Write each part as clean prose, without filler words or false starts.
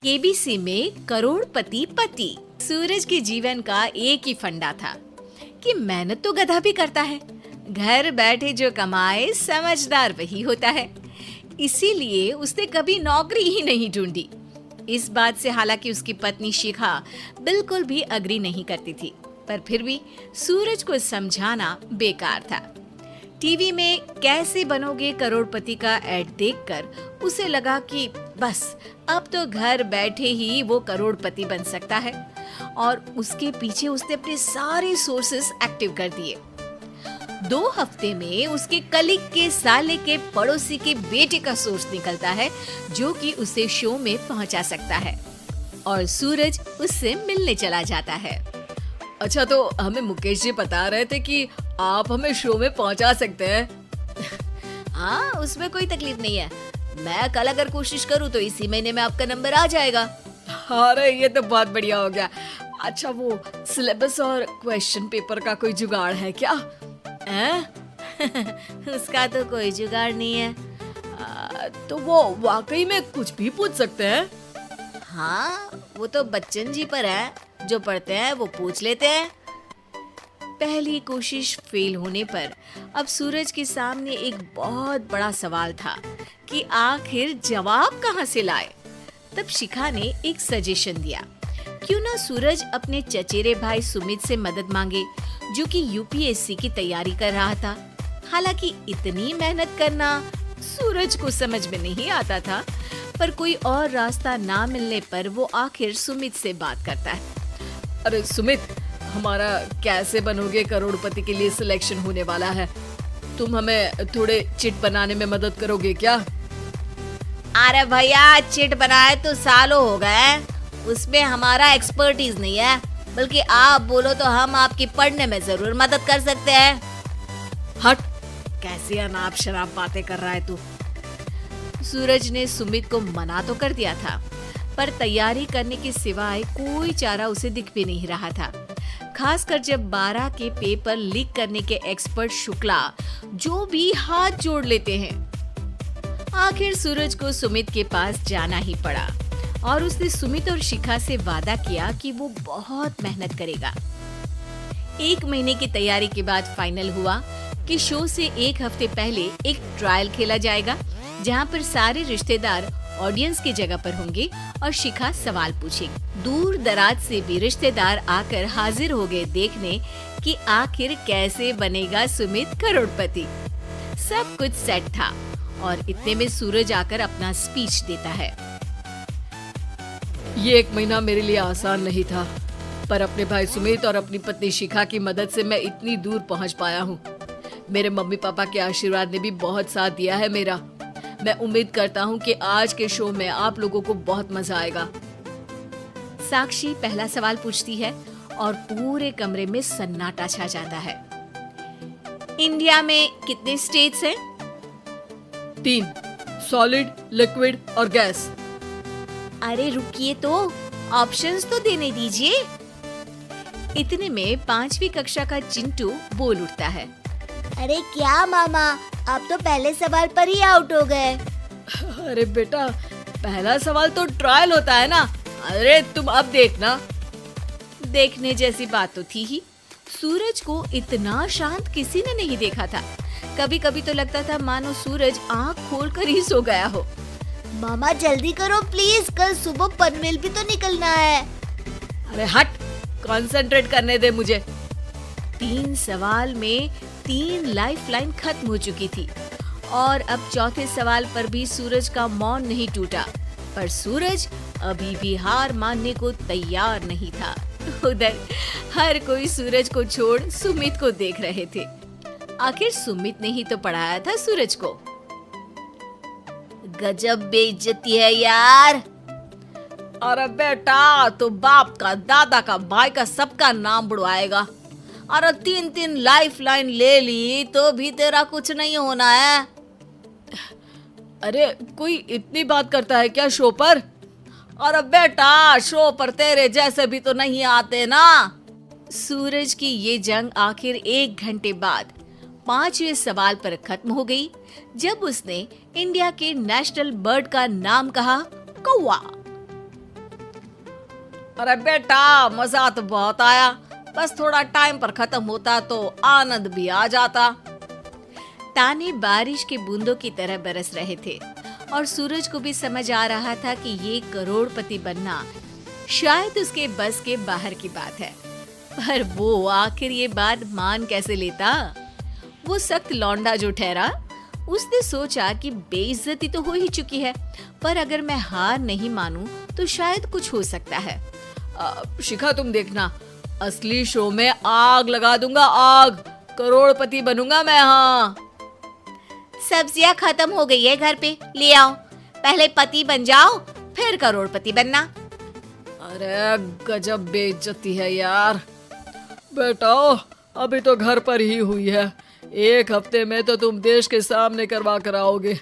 KBC में करोड़पति पति। सूरज के जीवन का एक ही फंडा था कि मेहनत तो गधा भी करता है, घर बैठे जो कमाए समझदार वही होता है। इसीलिए उसने कभी नौकरी ही नहीं ढूंढी। इस बात से हालांकि उसकी पत्नी शिखा बिल्कुल भी अग्री नहीं करती थी, पर फिर भी सूरज को समझाना बेकार था। टीवी में कैसे बनोगे करोड़पति का ऐड देखकर उसे लगा कि बस अब तो घर बैठे ही वो करोड़पति बन सकता है, और उसके पीछे उसने अपने सारे सोर्सेस एक्टिव कर दिए। 2 हफ्ते में उसके कलीग के साले के पड़ोसी के बेटे का सोर्स निकलता है जो कि उसे शो में पहुंचा सकता है, और सूरज उससे मिलने चला जाता है। अच्छा, तो हमें मुकेश जी बता रहे थे कि आप हमें शो में पहुंचा सकते हैं। हाँ, उसमें कोई तकलीफ नहीं है। मैं कल अगर कोशिश करूँ तो इसी महीने में आपका नंबर आ जाएगा। अरे ये तो बहुत बढ़िया हो गया। अच्छा, वो सिलेबस और क्वेश्चन पेपर का कोई जुगाड़ है क्या? उसका तो कोई जुगाड़ नहीं है। तो वो वाकई में कुछ भी पूछ सकते हैं? हाँ, वो तो बच्चन जी पर है, जो पढ़ते हैं वो पूछ लेते हैं। पहली कोशिश फेल होने पर अब सूरज के सामने एक बहुत बड़ा सवाल था कि आखिर जवाब कहाँ से लाए। तब शिखा ने एक सजेशन दिया, क्यों ना सूरज अपने चचेरे भाई सुमित से मदद मांगे, जो कि यूपीएससी की तैयारी कर रहा था। हालांकि इतनी मेहनत करना सूरज को समझ में नहीं आता था, पर कोई और रास्ता ना मिलने पर वो आखिर सुमित से बात करता है। अरे सुमित, हमारा कैसे बनोगे करोड़पति के लिए सिलेक्शन होने वाला है, तुम हमें थोड़े चिट बनाने में मदद करोगे क्या? अरे भैया, चिट बनाए तो सालों हो गए, उसमें हमारा एक्सपर्टीज नहीं है, बल्कि आप बोलो तो हम आपकी पढ़ने में जरूर मदद कर सकते हैं। हट, कैसी अनाप शराब बातें कर रहा है तू। सूरज ने सुमित को मना तो कर दिया था, पर तैयारी करने के सिवाय कोई चारा उसे दिख भी नहीं रहा था। खासकर जब 12 के पेपर लीक करने के एक्सपर्ट शुक्ला जो भी हाथ जोड़ लेते हैं। आखिर सूरज को सुमित के पास जाना ही पड़ा, और उसने सुमित और शिखा से वादा किया कि वो बहुत मेहनत करेगा। 1 महीने की तैयारी के बाद फाइनल हुआ कि शो से 1 हफ्ते पहले एक ट्रायल खेला जाएगा, जहां पर सारे रिश्तेदार ऑडियंस की जगह पर होंगे और शिखा सवाल पूछेगी। दूर दराज से भी रिश्तेदार आकर हाजिर हो गए देखने कि आखिर कैसे बनेगा सुमित करोड़पति। सब कुछ सेट था, और इतने में सूरज आकर अपना स्पीच देता है। ये 1 महीना मेरे लिए आसान नहीं था, पर अपने भाई सुमित और अपनी पत्नी शिखा की मदद से मैं इतनी दूर पहुंच पाया हूँ। मेरे मम्मी पापा के आशीर्वाद ने भी बहुत साथ दिया है मेरा। मैं उम्मीद करता हूँ कि आज के शो में आप लोगों को बहुत मजा आएगा। साक्षी पहला सवाल पूछती है और पूरे कमरे में सन्नाटा छा जाता है। इंडिया में कितने स्टेट्स हैं? 3, सॉलिड, लिक्विड और गैस। अरे रुकिए, तो ऑप्शंस तो देने दीजिए। इतने में 5वीं कक्षा का चिंटू बोल उठता है। अरे क्या मामा, आप तो पहले सवाल पर ही आउट हो गए। अरे बेटा, पहला सवाल तो ट्रायल होता है ना। अरे तुम अब देखना। देखने जैसी बात तो थी ही। सूरज को इतना शांत किसी ने नहीं देखा था। कभी कभी तो लगता था मानो सूरज आँख खोलकर ही सो गया हो। मामा जल्दी करो प्लीज, कल सुबह पनवेल भी तो निकलना है। अरे हट, कंसंट्रेट करने दे मुझे। 3 सवाल में 3 लाइफलाइन खत्म हो चुकी थी, और अब चौथे सवाल पर भी सूरज का मौन नहीं टूटा। पर सूरज अभी भी हार मानने को तैयार नहीं था। उधर हर कोई सूरज को छोड़ सुमित को देख रहे थे। आखिर सुमित ने ही तो पढ़ाया था सूरज को। गजब बेइज्जती है यार। अरे बेटा, तो बाप का, दादा का, भाई का, सबका नाम बुड़वाएगा। अरे 3 लाइफलाइन ले ली तो भी तेरा कुछ नहीं होना है। अरे कोई इतनी बात करता है क्या शो पर? अरे बेटा, शो पर तेरे जैसे भी तो नहीं आते ना। सूरज की ये जंग आखिर 1 घंटे बाद 5वें सवाल पर खत्म हो गई, जब उसने इंडिया के नेशनल बर्ड का नाम कहा, कौवा। अरे बेटा, मजा तो बहुत आया, बस थोड़ा टाइम पर खत्म होता तो आनंद भी आ जाता। ताने बारिश के बूंदों की तरह बरस रहे थे और सूरज को भी समझ आ रहा था कि ये करोड़पति बनना शायद उसके बस के बाहर की बात है। पर वो आखिर ये बात मान कैसे लेता? वो सख्त लौंडा जो ठहरा, उसने सोचा कि बेइज्जती तो हो ही चुकी है, पर अगर मैं हार नहीं मानूं तो शायद कुछ हो सकता है। शिखा, तुम देखना, असली शो में आग लगा दूंगा, आग, करोड़पति बनूंगा मैं। हाँ, सब्जियां खत्म हो गई है घर पे, ले आओ। पहले पति बन जाओ, फिर करोड़पति बनना। अरे गजब बेइज्जती है यार। बेटा, अभी तो घर पर ही हुई है, 1 हफ्ते में तो तुम देश के सामने करवा कर आओगे।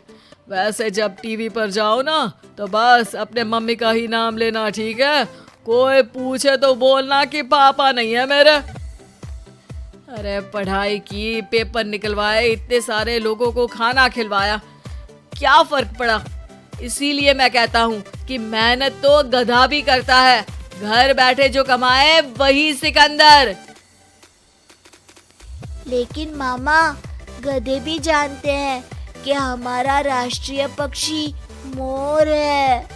वैसे जब टीवी पर जाओ ना तो बस अपने मम्मी का ही नाम लेना, ठीक है? कोई पूछे तो बोलना कि पापा नहीं है मेरे। अरे पढ़ाई की, पेपर निकलवाए, इतने सारे लोगों को खाना खिलवाया, क्या फर्क पड़ा? इसीलिए मैं कहता हूँ कि मेहनत तो गधा भी करता है, घर बैठे जो कमाए वही सिकंदर। लेकिन मामा, गधे भी जानते हैं कि हमारा राष्ट्रीय पक्षी मोर है।